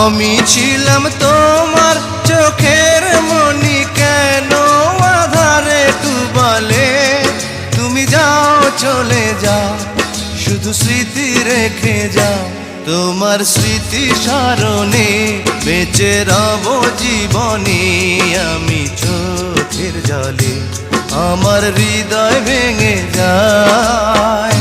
আমি ছিলাম তোমার চোখের মনি, কেন আধারে ডুবালে? তুমি যাও চলে যাও, শুধু স্মৃতি রেখে যাও। তোমার স্মৃতি স্মরণে বেঁচে রব জীবনে। আমি চোখের জলে আমার হৃদয় ভেঙে যায়।